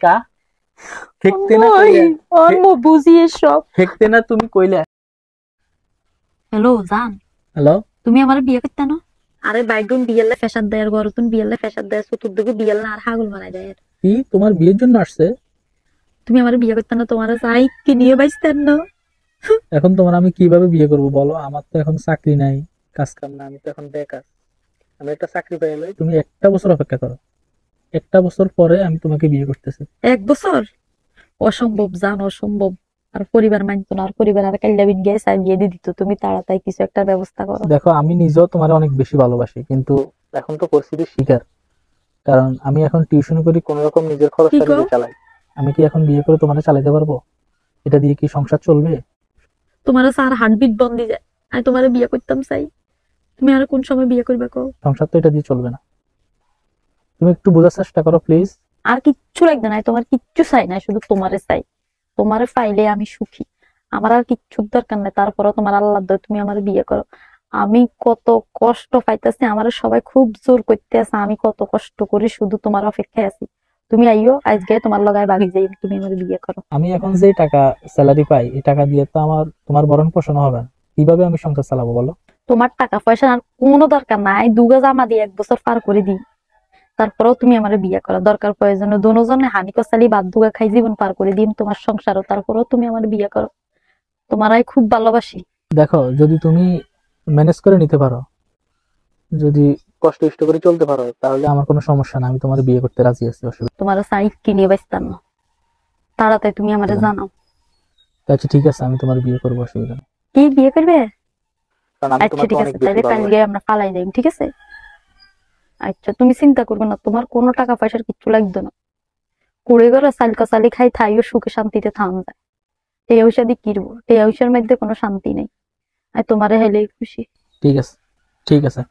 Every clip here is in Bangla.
কা ফেকতে না অন্য বুঝিয়ে সব ফেকতে না তুমি কইলা। হ্যালো জান, হ্যালো, তুমি আমার বিয়ে করতে না? আরে বাইগুন বিয়েলে ফ্যাশন দেয়, গরতুন বিয়েলে ফ্যাশন দেয়, চতুর্দিকে বিয়েলে আর হাগল বানাই দেয়। কি তোমার বিয়ের জন্য আসছে? তুমি আমার বিয়ে করতে না? তোমার চাই কি নিয়ে বাইসতেন না? এখন তোমার আমি কিভাবে বিয়ে করব বলো? আমার তো এখন চাকরি নাই, কাজ কাম না, আমি তো এখন বেকার। আমি একটা চাকরি পেয়ে লই, তুমি একটা বছর অপেক্ষা করো। একটা বছর পরে আমি তোমাকে বিয়ে করতেছি। 1 বছর? অসম্ভব জান, অসম্ভব। আর পরিবার মানতো না, আর পরিবার আর কাল্লাবিন গিয়ে চাই বিয়ে দিয়ে দিত। তুমি তাড়াতাড়ি কিছু একটা ব্যবস্থা করো। দেখো, আমি নিজেও তোমার অনেক বেশি ভালোবাসি, কিন্তু এখন তো পরিস্থিতির শিকার। কারণ আমি এখন টিউশন করি, কোন রকম নিজের কি খরচটা কও? নিজে চালাই। আমি কি এখন বিয়ে করে তোমার চালাতে পারবো? এটা দিয়ে কি সংসার চলবে? তোমার স্যার হার্টবিট বন্ধ যায়। আমি তোমার বিয়ে করতাম চাই। তুমি আর কোন সময় বিয়ে করবে কও? সংসার তো এটা দিয়ে চলবে না। তুমি একটু বোঝার চেষ্টা করো প্লিজ। আর কিচ্ছু লাগবে না, তোমার কিচ্ছু চাই না, শুধু তোমারে চাই। তোমারে পাইলে আমি সুখী। আমার আর কিচ্ছু দরকার নাই। তারপরে তোমার আল্লাহ দয় তুমি আমার বিয়ে করো। আমি কত কষ্ট পাইতেছি, আমার সবাই খুব জোর করতে আছে, আমি কত কষ্ট করি শুধু তোমার অপেক্ষায় আছি। তুমি আইও আজকে, তোমার লগায় বাগি যাই, তুমি আমার বিয়ে করো। আমি এখন যে টাকা স্যালারি পাই, এই টাকা দিয়ে তো তোমার ভরণ পোষণ হবে না। কিভাবে আমি সংসার চালাবো বলো? তোমার টাকা পয়সা আর কোনো দরকার নাই, দুগা জামা দিয়ে 1 বছর পার করে দিই। তারপরেও তুমি আমার বিয়ে করো, দরকার প্রয়োজনে দুজনে হানি কসালি বাদ দুগা খাই জীবন পার করে দিম তোমার সংসারও, তারপরেও তুমি আমার বিয়ে করো। তোমারাই খুব ভালোবাসি। দেখো, যদি তুমি ম্যানেজ করে নিতে পারো, যদি কষ্ট ইষ্ট করে চলতে পারো, তাহলে আমার কোনো সমস্যা না, আমি তোমার বিয়ে করতে রাজি আছি, অসুবিধা তোমার সাই কিনে বাঁচতাম না। তাড়াতাড়ি তুমি আমার নেই। জানাও। আচ্ছা ঠিক আছে, আমি তোমার বিয়ে করবো, অসুবিধা নেই। কি বিয়ে করবে? কারণ আমি আচ্ছা তোমাকে ঠিক অনেক আছে, বেশি তাহলে ভালোবাসি। কালকে আমরা ফালাই যাই, ঠিক আছে? আচ্ছা তুমি চিন্তা করবে না, তোমার কোনো টাকা পয়সার কিচ্ছু লাগবে না। কুড়ে গেলে সালকা সালি খাই থাইও সুখে শান্তিতে থাম যায়। এই ঔষধি কিনবো, এই ঔষধের মধ্যে কোনো শান্তি নেই। আর তোমারে হেলেই খুশি। ঠিক আছে, ঠিক আছে।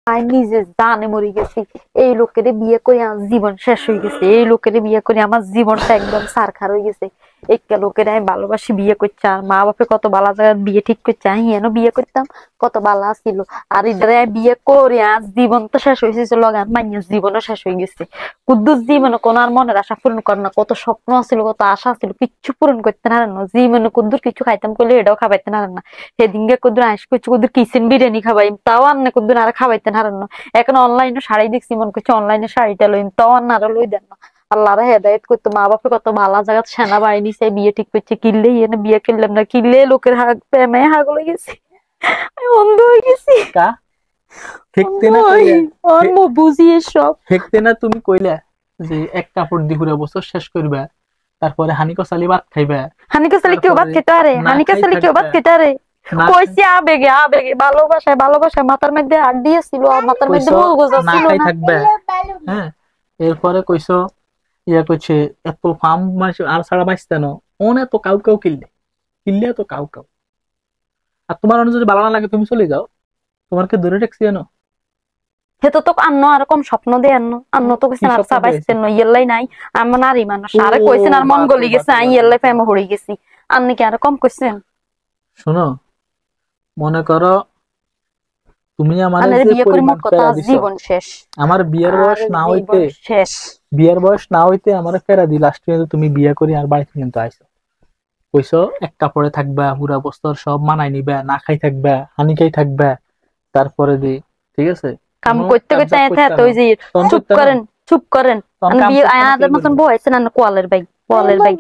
আমি নিজে জানে মরে গেছি। এই লোকের বিয়ে করে আমার জীবন শেষ হয়ে গেছে, এই লোকের বিয়ে করে আমার জীবনটা একদম সারখার হয়ে গেছে। একটা লোকের আমি ভালোবাসি বিয়ে করছে, আর মা বাপে কত বালা জায়গায় বিয়ে ঠিক করছে, আমি এনে বিয়ে করতাম কত বালা ছিল। আর ইদারে বিয়ে করে আজ জীবন তো শেষ হয়েছে, লগান মাইয়ের জীবনও শেষ হয়ে গেছে। কুদ্দুস জীবনে কোন আর মনের আশা পূরণ করে না, কত স্বপ্ন ছিল, কত আশা ছিল, কিচ্ছু পূরণ করতে পারেন না। জীবনে কুদ্দুর কিছু খাইতাম করলে এটাও খাবাইতে পারেন না। সেদিনকে কুদ্দুর আইস করছে, কুদ্দুর কিচেন বিরিয়ানি খাবাই, তাও আন্নে কুদ্দুর আর খাবাইতে পারেন না। এখন অনলাইনে শাড়ি দেখছি, মন করছে অনলাইনে শাড়িটা লইন, তাও আন্নারা লই দেন না। আল্লাহর হেদায়েত করতে মা বাপে কত ভালো জায়গা সেনাবাহিনী সে বিয়ে ঠিক করছে, কিনলে এনে বিয়ে কিনলাম না, কিনলে লোকের হাগ প্রেমে হাগল হয়ে গেছি। আমি অন্ধ হয়ে গেছি। কা ফেকতে না অন্ধ বুঝিয়ে সব ফেকতে না তুমি কইলা যে এক কাপড় দিয়ে পুরো বছর শেষ করবে, তারপরে হানিকো সালি ভাত খাইবে। হানিকা সালি কেউ ভাত খেতে পারে? হানিকা সালি কেউ ভাত খেতে পারে? কইছি আবেগে আবেগে, ভালোবাসায় ভালোবাসায় মাথার মধ্যে হাত দিয়েছিল, আর মাথার মধ্যে মূল গোজা না ছিল খাই না। থাকবে। হ্যাঁ, এরপরে কইছো ইয়া কইছে এত ফার্ম মানে আর ছাড়া বাঁচতে না। ওন এত কাউ কাউ কিনলে কিনলে এত কাউ কাউ। আর তোমার অন্য যদি ভালো না লাগে তুমি চলে যাও, তোমাকে ধরে ট্যাক্সি আনো। হেতো তো আন্ন আর কম স্বপ্ন দিয়ে আন্ন তো কইছেন আর সাবাইছেন ন ইয়েলাই নাই। আমার নারী মানুষ আরে কইছেন আর মন গলি গেছে, আই ইয়েলাই প্রেম হড়ি গেছি। আপনি কি আর কম কইছেন? শোনো, মনে করো তুমি আমার যে বিয়ে করে মোট কথা জীবন শেষ। আমার বিয়ের বয়স না হইতে শেষ, বিয়ের বয়স না হইতে আমার ফেরা দি লাস্ট পর্যন্ত তুমি বিয়ে করি আর বাড়িতে কিন্তু আইছো। কইছো এক কাপড়ে থাকবা, পুরা বস্তর সব মানাই নিবা, না খাই থাকবা, হানি খাই থাকবা, তারপরে দি ঠিক আছে কাম করতে করতে এত ওই যে চুপ করেন চুপ করেন। বিয়ে আয়াদের মতন বউ আইছেন না কোয়ালের বাইক কোয়ালের বাইক।